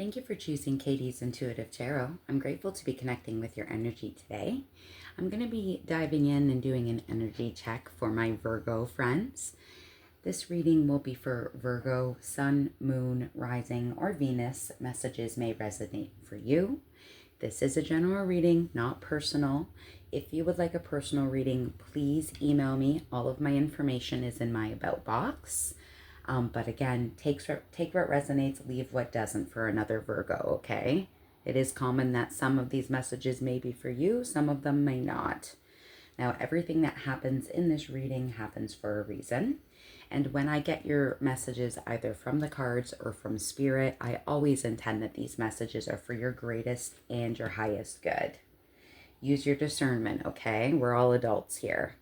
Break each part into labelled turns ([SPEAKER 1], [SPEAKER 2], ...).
[SPEAKER 1] Thank you for choosing Katie's Intuitive Tarot. I'm grateful to be connecting with your energy today. I'm going to be diving in and doing an energy check for my Virgo friends. This reading will be for Virgo, Sun, Moon, Rising, or Venus. Messages may resonate for you. This is a general reading, not personal. If you would like a personal reading, please email me. All of my information is in my About box. But again, take what resonates, leave what doesn't for another Virgo, okay? It is common that some of these messages may be for you, some of them may not. Now, everything that happens in this reading happens for a reason. And when I get your messages either from the cards or from Spirit, I always intend that these messages are for your greatest and your highest good. Use your discernment, okay? We're all adults here.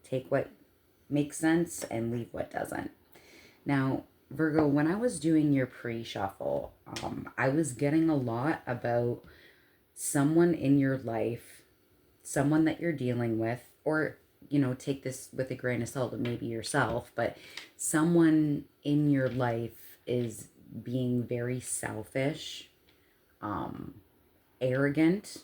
[SPEAKER 1] Take what makes sense and leave what doesn't. Now, Virgo, when I was doing your pre-shuffle, I was getting a lot about someone in your life, someone that you're dealing with, or, take this with a grain of salt, and maybe yourself, but someone in your life is being very selfish, arrogant,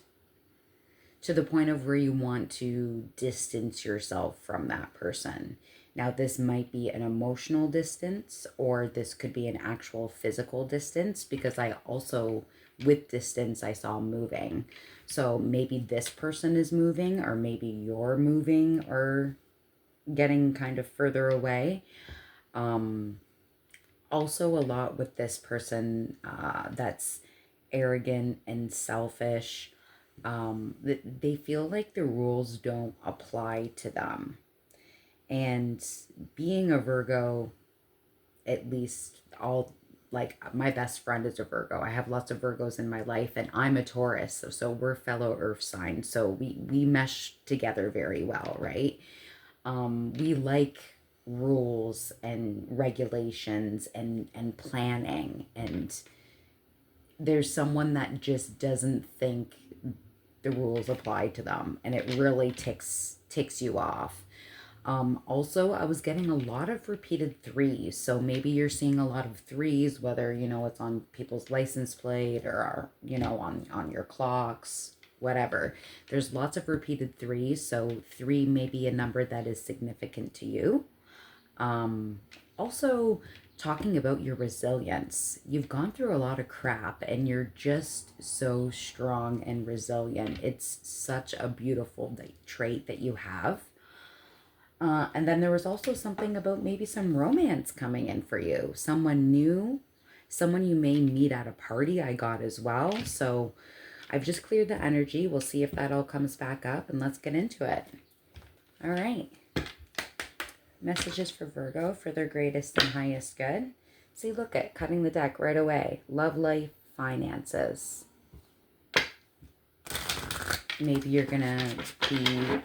[SPEAKER 1] to the point of where you want to distance yourself from that person. Now, this might be an emotional distance, or this could be an actual physical distance, because I also, with distance, I saw moving. So maybe this person is moving, or maybe you're moving or getting kind of further away. Also, a lot with this person that's arrogant and selfish. They feel like the rules don't apply to them. And being a Virgo, at least my best friend is a Virgo. I have lots of Virgos in my life, and I'm a Taurus. So we're fellow earth signs. So we mesh together very well, right? We like rules and regulations and planning. And there's someone that just doesn't think the rules apply to them. And it really ticks you off. Also, I was getting a lot of repeated threes. So maybe you're seeing a lot of threes, whether, it's on people's license plate or, on your clocks, whatever. There's lots of repeated threes. So 3 may be a number that is significant to you. Also, talking about your resilience. You've gone through a lot of crap and you're just so strong and resilient. It's such a beautiful trait that you have. And then there was also something about maybe some romance coming in for you. Someone new, someone you may meet at a party, I got as well. So I've just cleared the energy. We'll see if that all comes back up, and let's get into it. All right. Messages for Virgo for their greatest and highest good. See, look at cutting the deck right away. Love life, finances. Maybe you're going to be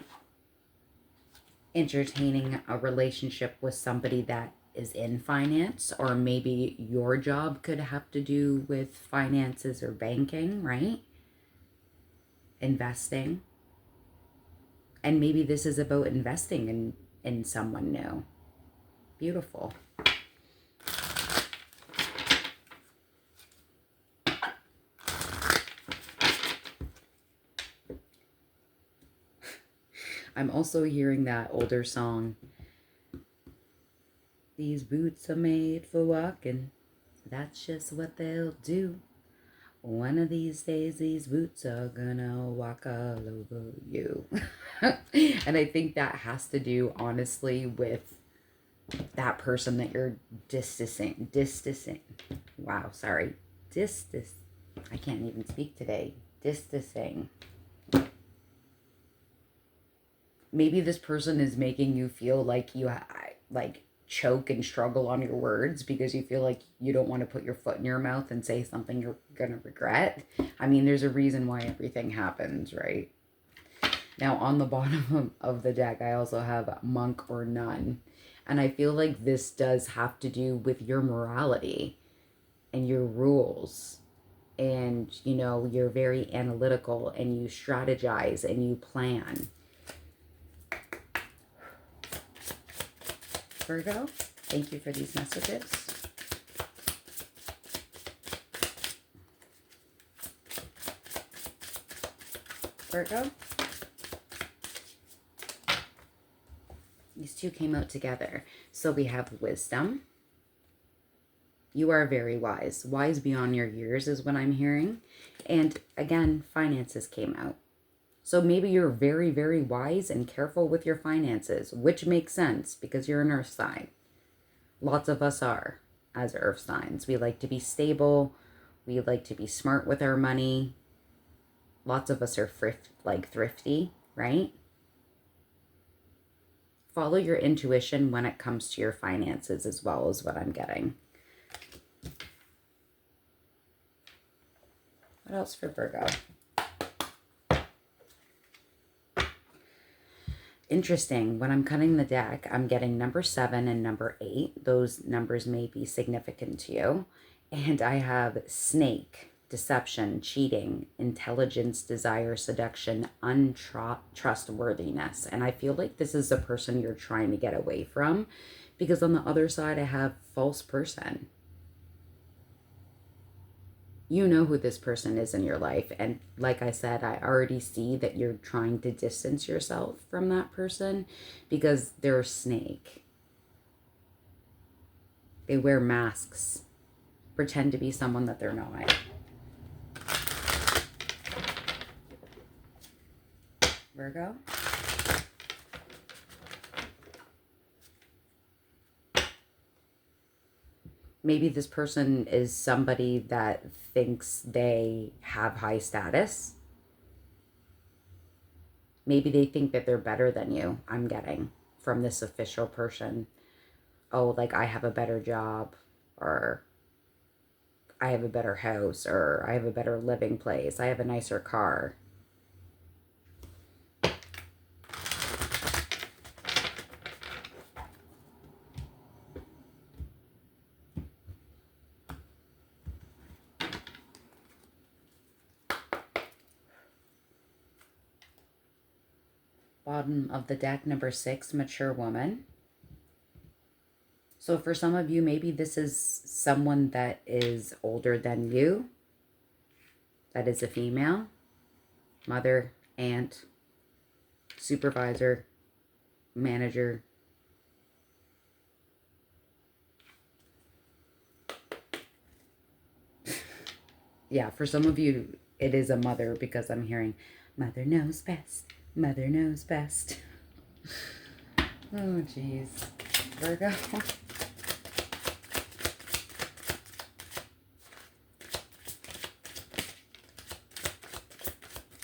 [SPEAKER 1] entertaining a relationship with somebody that is in finance, or maybe your job could have to do with finances or banking, right? Investing. And maybe this is about investing in someone new. Beautiful. I'm also hearing that older song. These boots are made for walking. That's just what they'll do. One of these days, these boots are gonna walk all over you. And I think that has to do, honestly, with that person that you're distancing. Wow, sorry. I can't even speak today. Distancing. Maybe this person is making you feel like you choke and struggle on your words because you feel like you don't want to put your foot in your mouth and say something you're going to regret. I mean, there's a reason why everything happens, right? Now, on the bottom of the deck, I also have monk or nun. And I feel like this does have to do with your morality and your rules. And, you're very analytical and you strategize and you plan. Virgo, thank you for these messages. Virgo. These two came out together. So we have wisdom. You are very wise. Wise beyond your years is what I'm hearing. And again, finances came out. So maybe you're very, very wise and careful with your finances, which makes sense because you're an earth sign. Lots of us are as earth signs. We like to be stable. We like to be smart with our money. Lots of us are thrifty, right? Follow your intuition when it comes to your finances as well, is what I'm getting. What else for Virgo? Interesting. When I'm cutting the deck, I'm getting number 7 and number 8. Those numbers may be significant to you. And I have snake, deception, cheating, intelligence, desire, seduction, untrustworthiness. And I feel like this is the person you're trying to get away from, because on the other side, I have false person. You know who this person is in your life. And like I said, I already see that you're trying to distance yourself from that person because they're a snake. They wear masks, pretend to be someone that they're not. Virgo. Maybe this person is somebody that thinks they have high status. Maybe they think that they're better than you, I'm getting from this official person. Oh, like I have a better job, or I have a better house, or I have a better living place. I have a nicer car. Bottom of the deck, number 6, mature woman. So for some of you, maybe this is someone that is older than you, that is a female, mother, aunt, supervisor, manager. Yeah, for some of you, it is a mother because I'm hearing, mother knows best. Mother knows best. Oh, geez. Virgo.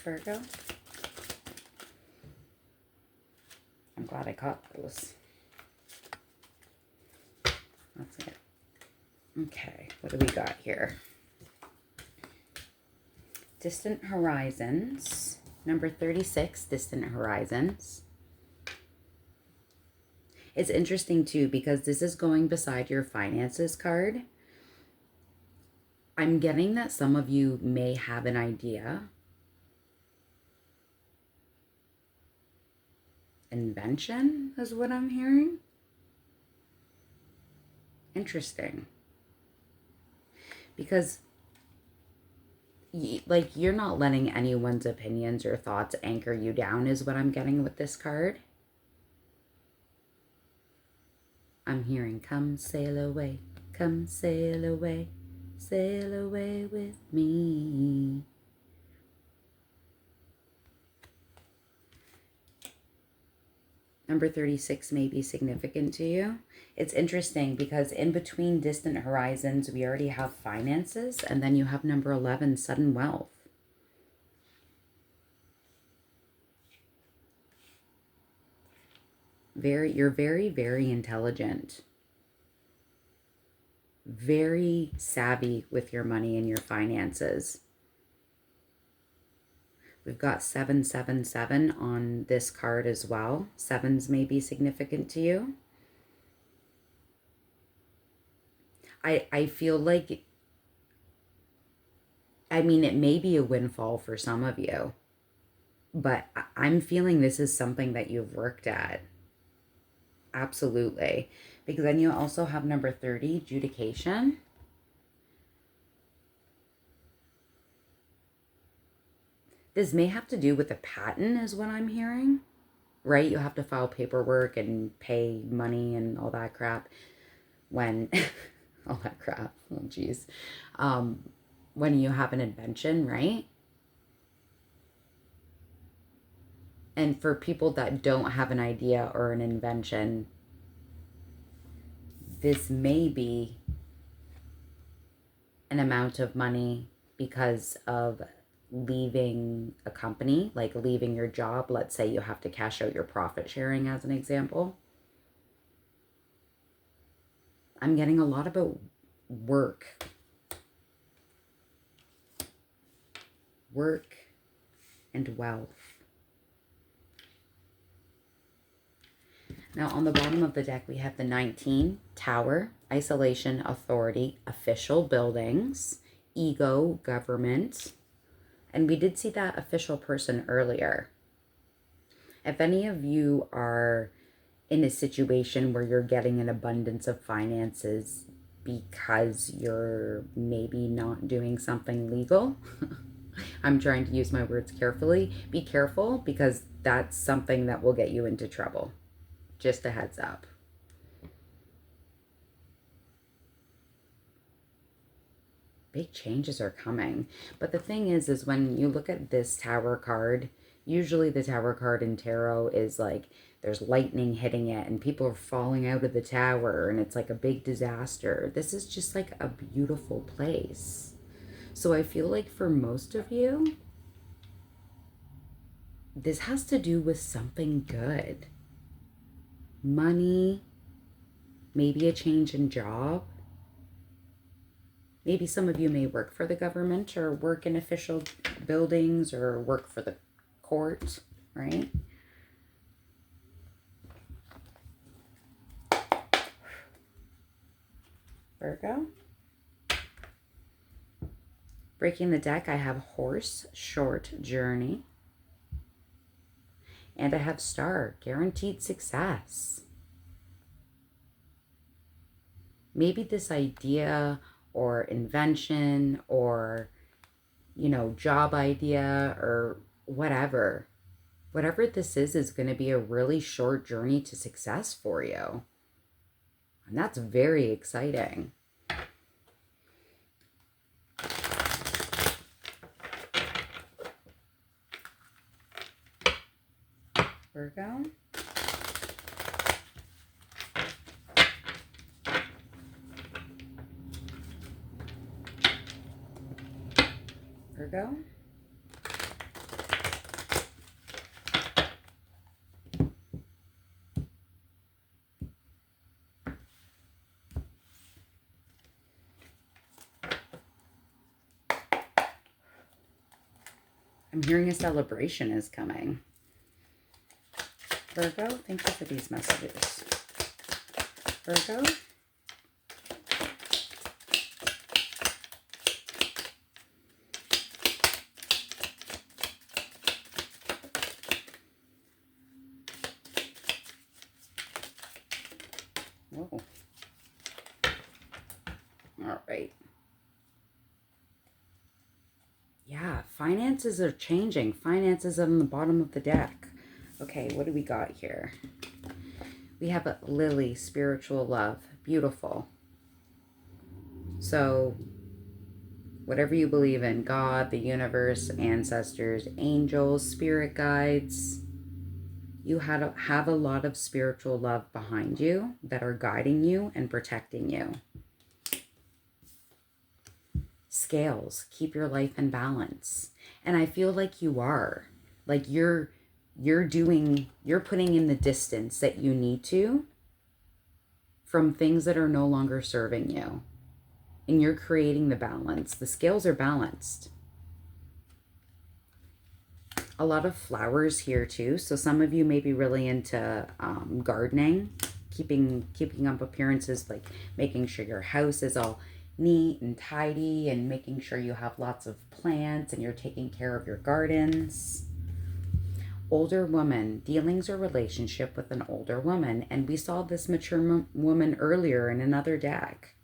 [SPEAKER 1] Virgo. I'm glad I caught those. That's it. Okay, what do we got here? Distant horizons. Number 36, distant horizons. It's interesting too because this is going beside your finances card. I'm getting that some of you may have an idea. Invention is what I'm hearing. Interesting. Because like you're not letting anyone's opinions or thoughts anchor you down is what I'm getting with this card. I'm hearing, come sail away sail away with me. Number 36 may be significant to you. It's interesting because in between distant horizons, we already have finances, and then you have number 11, sudden wealth. You're very, very intelligent. Very savvy with your money and your finances. We've got 777 on this card as well. Sevens may be significant to you. I feel like, I mean, it may be a windfall for some of you, but I'm feeling this is something that you've worked at. Absolutely. Because then you also have number 30, adjudication. This may have to do with a patent is what I'm hearing, right? You have to file paperwork and pay money and all that crap when, all that crap, oh geez, when you have an invention, right? And for people that don't have an idea or an invention, this may be an amount of money because of leaving a company, like leaving your job. Let's say you have to cash out your profit sharing as an example. I'm getting a lot about work. Work and wealth. Now on the bottom of the deck, we have the 19, Tower, Isolation, Authority, Official Buildings, Ego, Government. And we did see that official person earlier. If any of you are in a situation where you're getting an abundance of finances because you're maybe not doing something legal, I'm trying to use my words carefully. Be careful, because that's something that will get you into trouble. Just a heads up. Big changes are coming. But the thing is when you look at this Tower card, usually the Tower card in tarot is like there's lightning hitting it and people are falling out of the tower and it's like a big disaster. This is just like a beautiful place. So I feel like for most of you, this has to do with something good. Money, maybe a change in job. Maybe some of you may work for the government or work in official buildings or work for the court, right? Virgo. Breaking the deck, I have Horse, Short Journey. And I have Star, Guaranteed Success. Maybe this idea or invention or, you know, job idea or whatever this is going to be a really short journey to success for you. And that's very exciting. Virgo. Virgo. I'm hearing a celebration is coming. Virgo, thank you for these messages. Virgo. Whoa. All right. Yeah, finances are changing. Finances on the bottom of the deck. Okay, what do we got here? We have a Lily, spiritual love. Beautiful. So, whatever you believe in, God, the universe, ancestors, angels, spirit guides, you have a lot of spiritual love behind you that are guiding you and protecting you. Scales, keep your life in balance. And I feel like you are. Like you're putting in the distance that you need to from things that are no longer serving you. And you're creating the balance. The scales are balanced. A lot of flowers here too. So some of you may be really into gardening, keeping up appearances, like making sure your house is all neat and tidy and making sure you have lots of plants and you're taking care of your gardens. Older woman, dealings or relationship with an older woman. And we saw this mature woman earlier in another deck.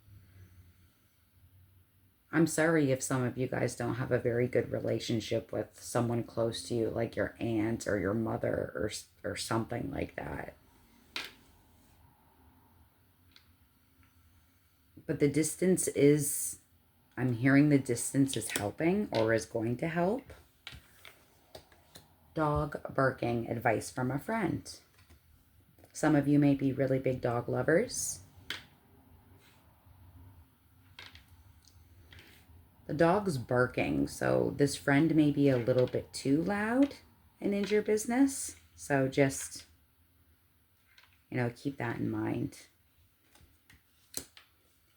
[SPEAKER 1] I'm sorry if some of you guys don't have a very good relationship with someone close to you, like your aunt or your mother or something like that. But the distance is, I'm hearing the distance is helping or is going to help. Dog barking, advice from a friend. Some of you may be really big dog lovers. The dog's barking, so this friend may be a little bit too loud and in your business. So just, keep that in mind.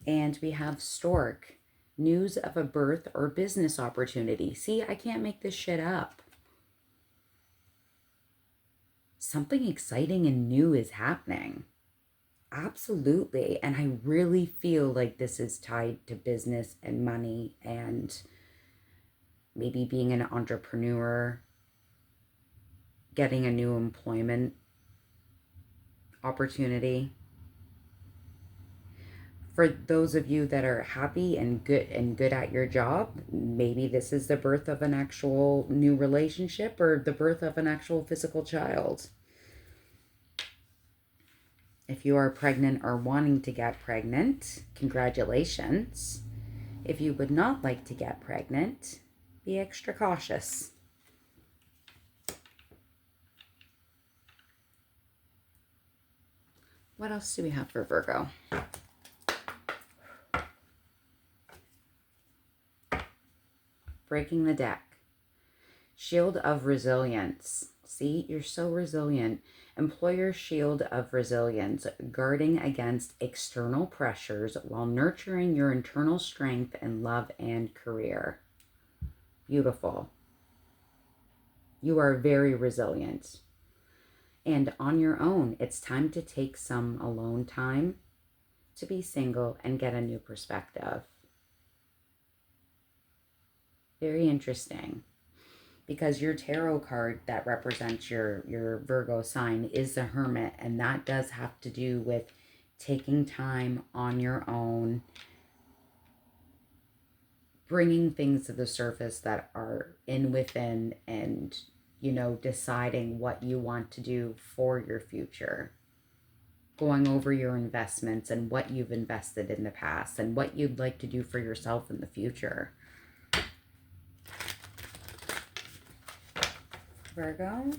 [SPEAKER 1] And we have stork, news of a birth or business opportunity. See, I can't make this shit up. Something exciting and new is happening. Absolutely. And I really feel like this is tied to business and money and maybe being an entrepreneur, getting a new employment opportunity. For those of you that are happy and good at your job, maybe this is the birth of an actual new relationship or the birth of an actual physical child. If you are pregnant or wanting to get pregnant, congratulations. If you would not like to get pregnant, be extra cautious. What else do we have for Virgo? Breaking the deck. Shield of resilience. See, you're so resilient. Employer shield of resilience, guarding against external pressures while nurturing your internal strength in love and career. Beautiful. You are very resilient. And on your own, it's time to take some alone time to be single and get a new perspective. Very interesting. Because your tarot card that represents your Virgo sign is the Hermit, and that does have to do with taking time on your own, bringing things to the surface that are within, and deciding what you want to do for your future, going over your investments and what you've invested in the past and what you'd like to do for yourself in the future. Virgo.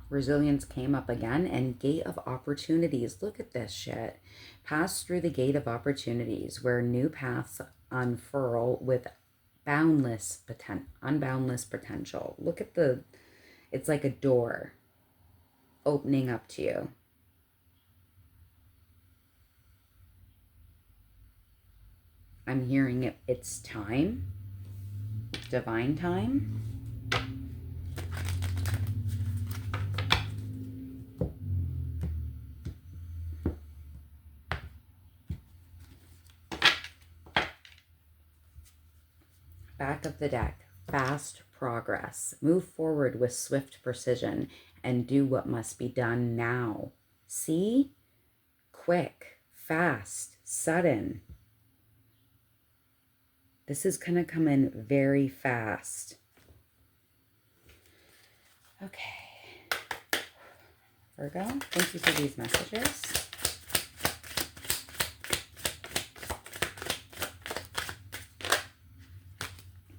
[SPEAKER 1] Resilience came up again, and gate of opportunities. Look at this shit. Pass through the gate of opportunities where new paths unfurl with unboundless potential. Look at it's like a door opening up to you. I'm hearing it's time, divine time. Back of the deck, fast progress. Move forward with swift precision and do what must be done now. See? Quick, fast, sudden. This is going to come in very fast. Okay. Virgo, thank you for these messages.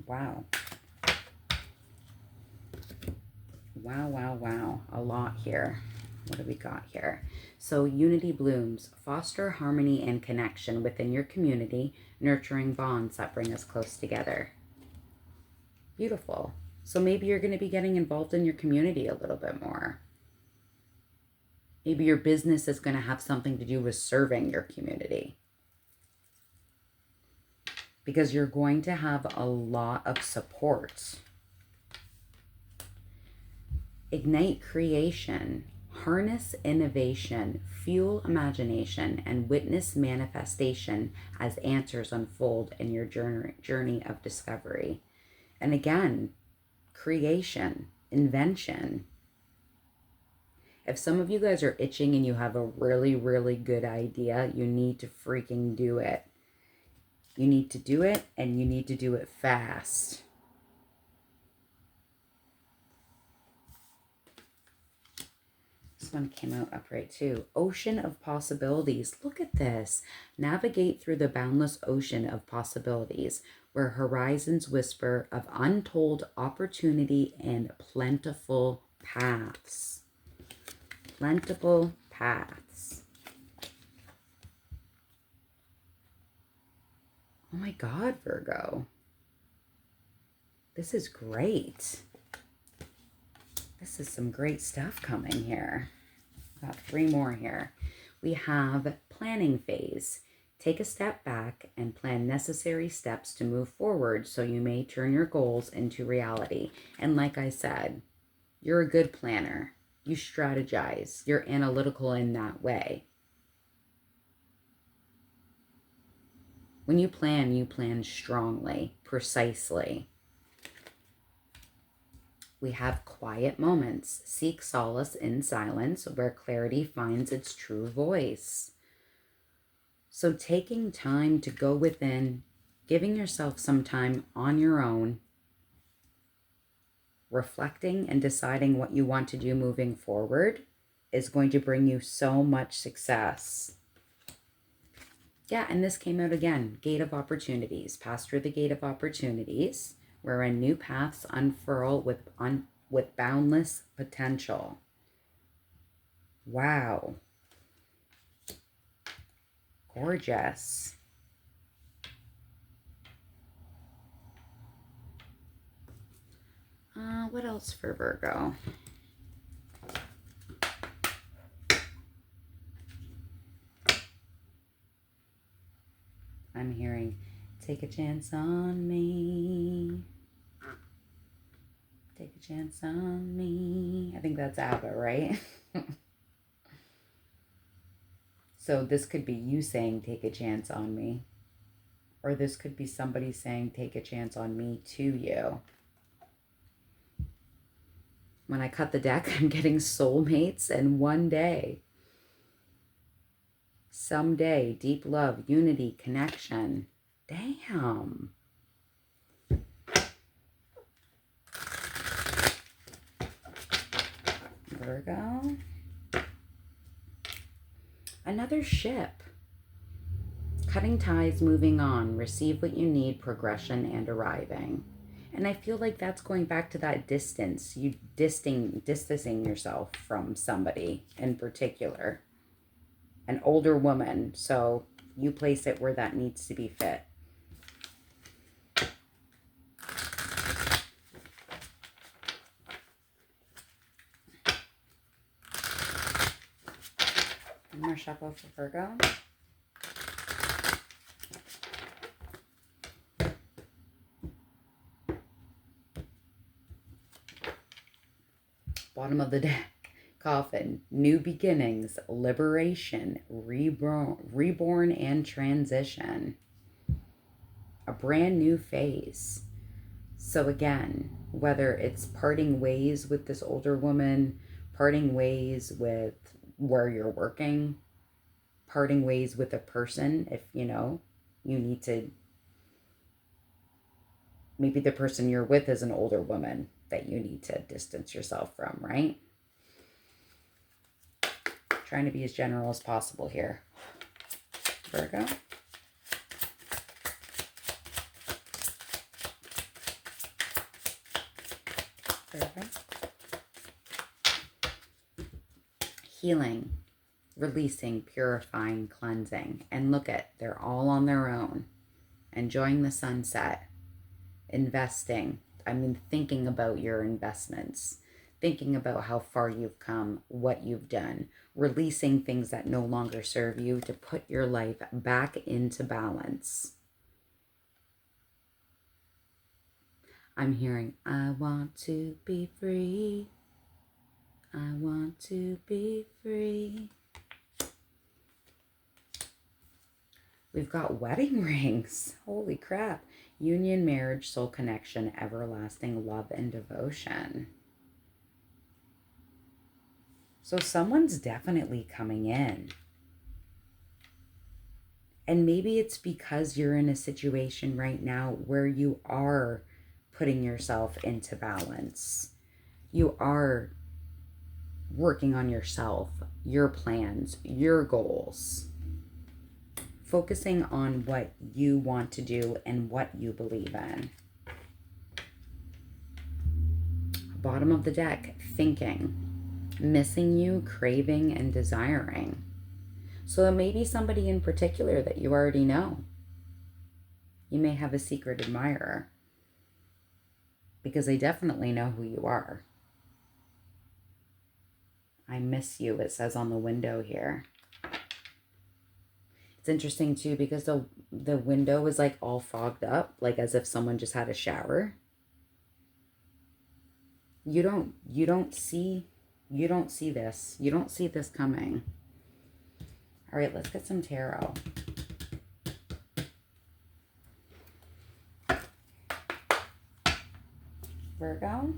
[SPEAKER 1] Wow. Wow, wow, wow. A lot here. What do we got here? So unity blooms. Foster harmony and connection within your community, nurturing bonds that bring us close together. Beautiful. So maybe you're going to be getting involved in your community a little bit more. Maybe your business is going to have something to do with serving your community. Because you're going to have a lot of support. Ignite creation, harness innovation, fuel imagination, and witness manifestation as answers unfold in your journey of discovery. And again, creation, invention. If some of you guys are itching and you have a really, really good idea, you need to freaking do it. You need to do it, and you need to do it fast. This one came out upright too. Ocean of possibilities. Look at this. Navigate through the boundless ocean of possibilities, where horizons whisper of untold opportunity and plentiful paths. Plentiful paths. Oh my God, Virgo. This is great. This is some great stuff coming here. Got 3 more here. We have planning phase. Take a step back and plan necessary steps to move forward so you may turn your goals into reality. And like I said, you're a good planner. You strategize. You're analytical in that way. When you plan strongly, precisely. We have quiet moments. Seek solace in silence where clarity finds its true voice. So taking time to go within, giving yourself some time on your own, reflecting and deciding what you want to do moving forward is going to bring you so much success. Yeah, and this came out again. Gate of opportunities. Pass through the gate of opportunities, wherein new paths unfurl with boundless potential. Wow. Gorgeous. What else for Virgo? I'm hearing, take a chance on me. Take a chance on me. I think that's ABBA, right? So this could be you saying, take a chance on me. Or this could be somebody saying, take a chance on me to you. When I cut the deck, I'm getting soulmates and one day. Someday, deep love, unity, connection. Damn. Virgo. Another ship. Cutting ties, moving on. Receive what you need, progression, and arriving. And I feel like that's going back to that distance. You distancing yourself from somebody in particular. An older woman. So you place it where that needs to be fit. One more shuffle for Virgo. Bottom of the deck. Coffin. New beginnings, liberation, reborn and transition. A brand new phase. So again, whether it's parting ways with this older woman, parting ways with where you're working, parting ways with a person, if you know, you need to, maybe the person you're with is an older woman that you need to distance yourself from, right? Trying to be as general as possible here. Virgo. Virgo. Healing, releasing, purifying, cleansing. And look at, they're all on their own. Enjoying the sunset. Investing. I mean, thinking about your investments. Thinking about how far you've come, what you've done. Releasing things that no longer serve you to put your life back into balance. I'm hearing, I want to be free. I want to be free. We've got wedding rings. Holy crap. Union, marriage, soul connection, everlasting love and devotion. So someone's definitely coming in. And maybe it's because you're in a situation right now where you are putting yourself into balance. You are working on yourself, your plans, your goals, focusing on what you want to do and what you believe in. Bottom of the deck, thinking, missing you, craving, and desiring. So it may be somebody in particular that you already know. You may have a secret admirer because they definitely know who you are. I miss you, it says on the window here. It's interesting too because the window is like all fogged up, like as if someone just had a shower. You don't see this. You don't see this coming. All right, let's get some tarot. Virgo.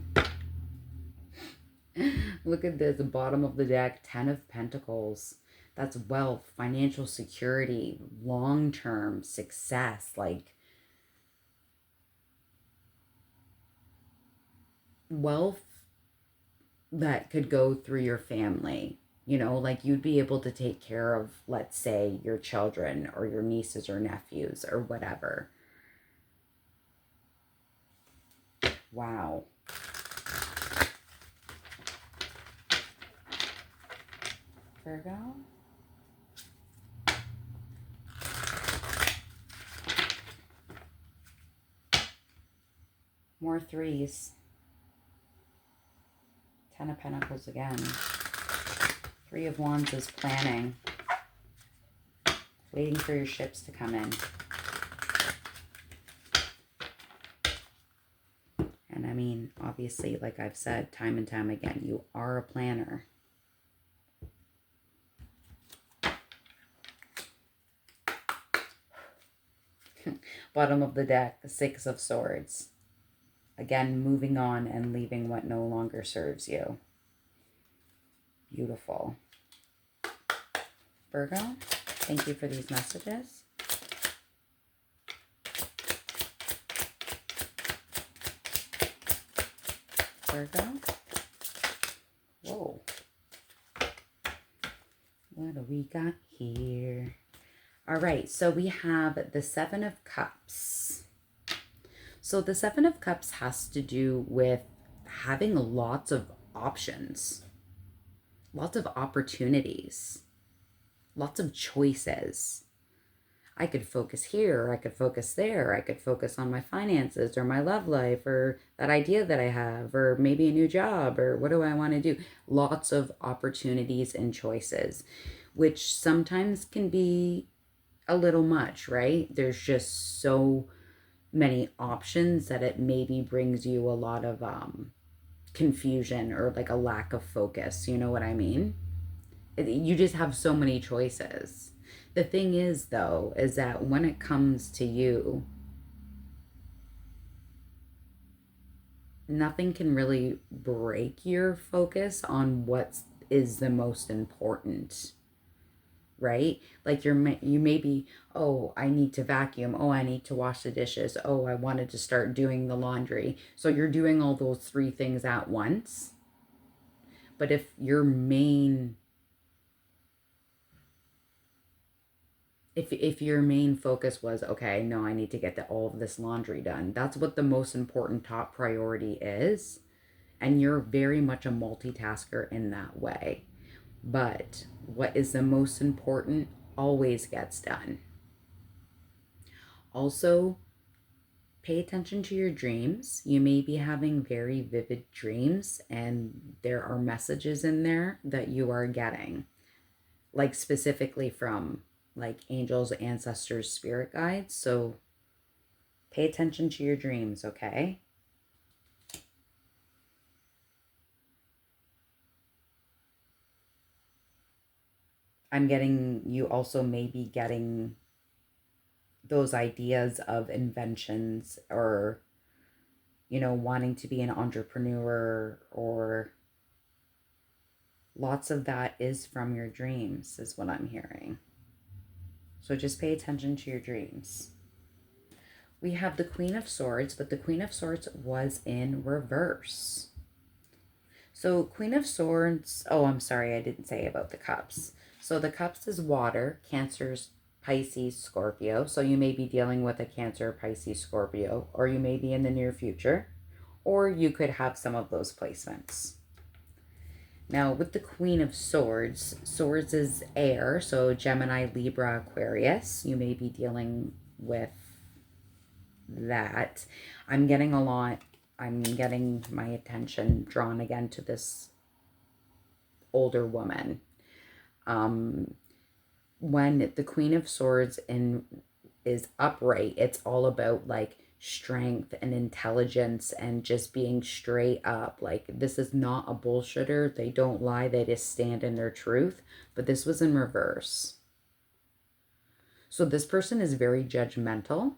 [SPEAKER 1] Look at this, the bottom of the deck, 10 of Pentacles. That's wealth, financial security, long-term success, like wealth that could go through your family. You know, like you'd be able to take care of, let's say, your children or your nieces or nephews or whatever. Wow. Virgo. More threes. 10 of Pentacles again. 3 of Wands is planning. Waiting for your ships to come in. And I mean, obviously, like I've said time and time again, you are a planner. Bottom of the deck, the 6 of Swords. Again, moving on and leaving what no longer serves you. Beautiful. Virgo, thank you for these messages. Virgo. Whoa. What do we got here? All right, so we have the 7 of Cups. So the 7 of Cups has to do with having lots of options, lots of opportunities, lots of choices. I could focus here, or I could focus there, I could focus on my finances or my love life or that idea that I have or maybe a new job or what do I want to do? Lots of opportunities and choices, which sometimes can be a little much, right? There's just so many options that it maybe brings you a lot of confusion or like a lack of focus. You know what I mean? You just have so many choices. The thing is, though, is that when it comes to you, nothing can really break your focus on what is the most important, right? Like you may be, oh, I need to vacuum. Oh, I need to wash the dishes. Oh, I wanted to start doing the laundry. So you're doing all those 3 things at once. But if your main if your main focus was, okay, no, I need to get all of this laundry done, that's what the most important top priority is. And you're very much a multitasker in that way. But what is the most important always gets done. Also, pay attention to your dreams. You may be having very vivid dreams, and there are messages in there that you are getting, like specifically from like angels, ancestors, spirit guides. So pay attention to your dreams, okay? I'm getting, you also may be getting those ideas of inventions or, you know, wanting to be an entrepreneur or Lots of that is from your dreams, is what I'm hearing. So just pay attention to your dreams. We have the Queen of Swords, but the Queen of Swords was in reverse. So Queen of Swords, oh, I'm sorry, I didn't say about the cups. So the cups is water, Cancer's Pisces, Scorpio. So you may be dealing with a Cancer, Pisces, Scorpio, or you may be in the near future, or you could have some of those placements. Now with the Queen of Swords, Swords is air, so Gemini, Libra, Aquarius. You may be dealing with that. I'm getting my attention drawn again to this older woman. When the Queen of Swords is upright, it's all about like strength and intelligence and just being straight up. Like, this is not a bullshitter. They don't lie. They just stand in their truth. But this was in reverse. So this person is very judgmental.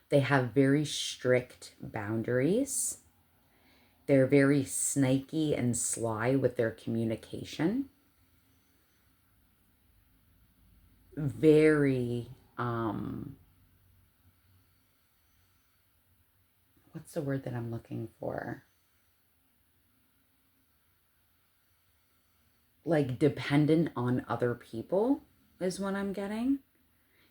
[SPEAKER 1] They have very strict boundaries. They're very snaky and sly with their communication. Very, what's the word that I'm looking for? Like dependent on other people is what I'm getting.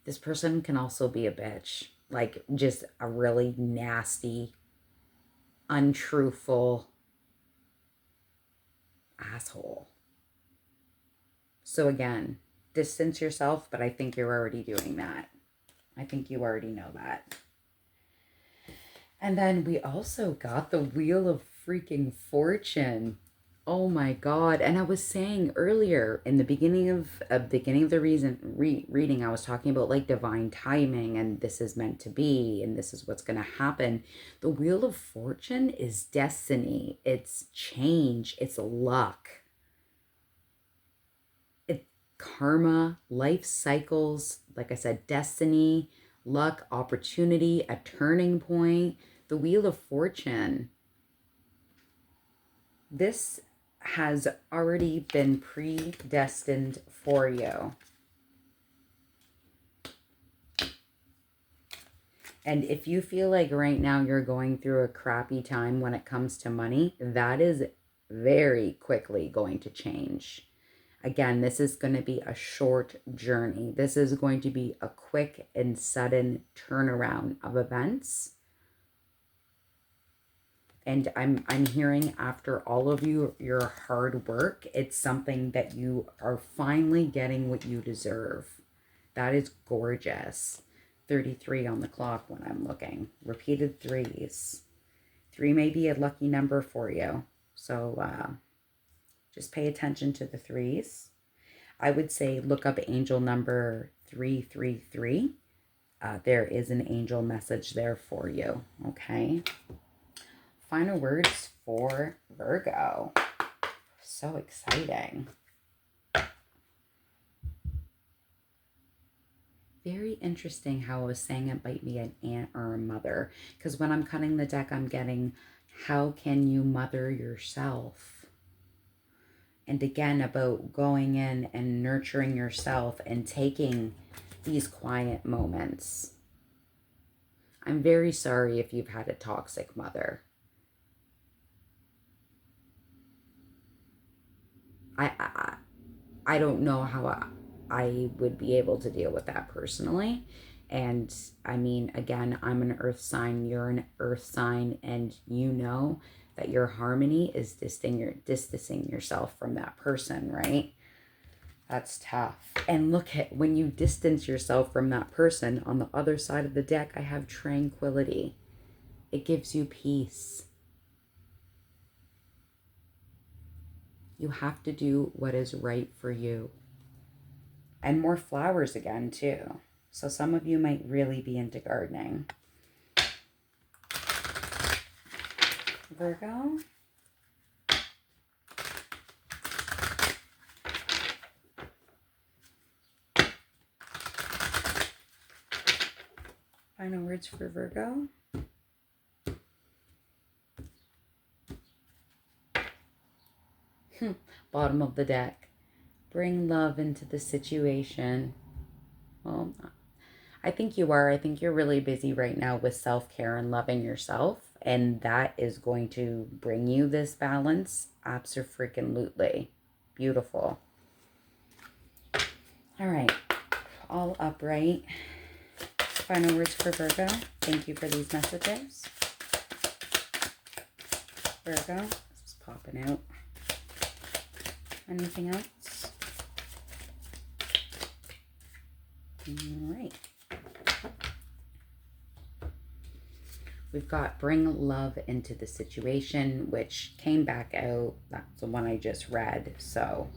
[SPEAKER 1] This person can also be a bitch. Like just a really nasty, untruthful asshole. So again, distance yourself, but I think you're already doing that. I think you already know that. And then we also got the Wheel of freaking Fortune. Oh my God. And I was saying earlier in the beginning of the reading, I was talking about like divine timing and this is meant to be and this is what's going to happen. The Wheel of Fortune is destiny. It's change. It's luck. It's karma, life cycles. Like I said, destiny, luck, opportunity, a turning point. The Wheel of Fortune. This has already been predestined for you. And if you feel like right now you're going through a crappy time when it comes to money, that is very quickly going to change. Again, this is going to be a short journey. This is going to be a quick and sudden turnaround of events. And I'm hearing after all of your hard work, it's something that you are finally getting what you deserve. That is gorgeous. 33 on the clock when I'm looking. Repeated threes. 3 may be a lucky number for you. So just pay attention to the threes. I would say look up angel number 333. There is an angel message there for you. Okay. Final words for Virgo. So exciting. Very interesting how I was saying it might be an aunt or a mother. Because when I'm cutting the deck, I'm getting, how can you mother yourself? And again, about going in and nurturing yourself and taking these quiet moments. I'm very sorry if you've had a toxic mother. I don't know how I would be able to deal with that personally. And I mean, again, I'm an earth sign, you're an earth sign, and you know that your harmony is distancing yourself from that person, right? That's tough. And look at when you distance yourself from that person, on the other side of the deck, I have tranquility. It gives you peace. You have to do what is right for you. And more flowers again, too. So some of you might really be into gardening. Virgo. Final words for Virgo. Bottom of the deck. Bring love into the situation. Well, I think you are. I think you're really busy right now with self-care and loving yourself. And that is going to bring you this balance. Abso-freaking-lutely. Beautiful. All right. All upright. Final words for Virgo. Thank you for these messages. Virgo. This is popping out. Anything else? All right. We've got bring love into the situation, which came back out. That's the one I just read. So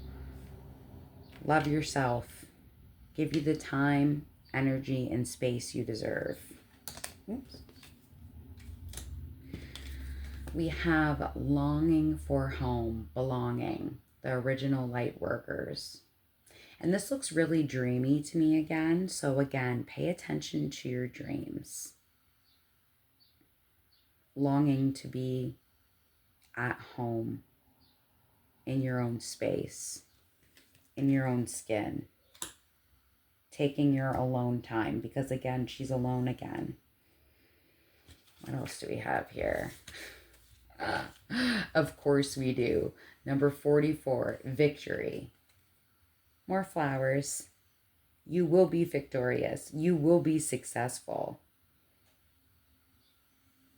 [SPEAKER 1] love yourself. Give you the time, energy, and space you deserve. Oops. We have longing for home, belonging, the original light workers. And this looks really dreamy to me again. So again, pay attention to your dreams. Longing to be at home, in your own space, in your own skin. Taking your alone time, because again, she's alone again. What else do we have here? Of course we do. Number 44, victory. More flowers. You will be victorious. You will be successful.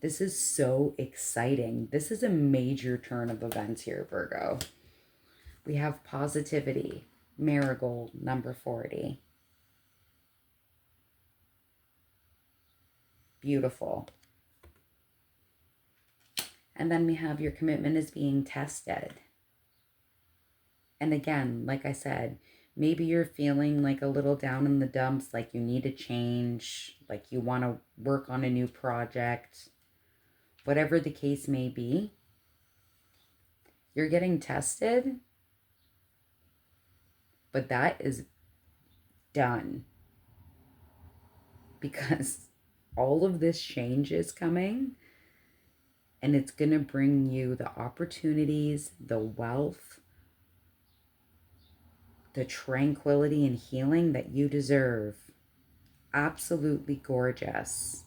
[SPEAKER 1] This is so exciting. This is a major turn of events here, Virgo. We have positivity. Marigold, number 40. Beautiful. And then we have your commitment is being tested. And again, like I said, maybe you're feeling like a little down in the dumps, like you need a change, like you want to work on a new project. Whatever the case may be, you're getting tested, but that is done. Because all of this change is coming, and it's going to bring you the opportunities, the wealth, the tranquility and healing that you deserve. Absolutely gorgeous.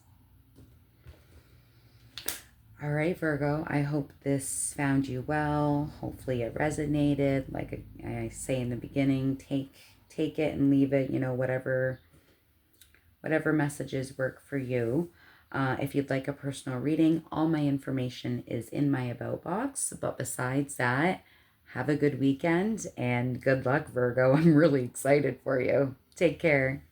[SPEAKER 1] All right, Virgo, I hope this found you well. Hopefully it resonated. Like I say in the beginning, take it and leave it, whatever messages work for you. If you'd like a personal reading, all my information is in my about box. But besides that, have a good weekend and good luck, Virgo. I'm really excited for you. Take care.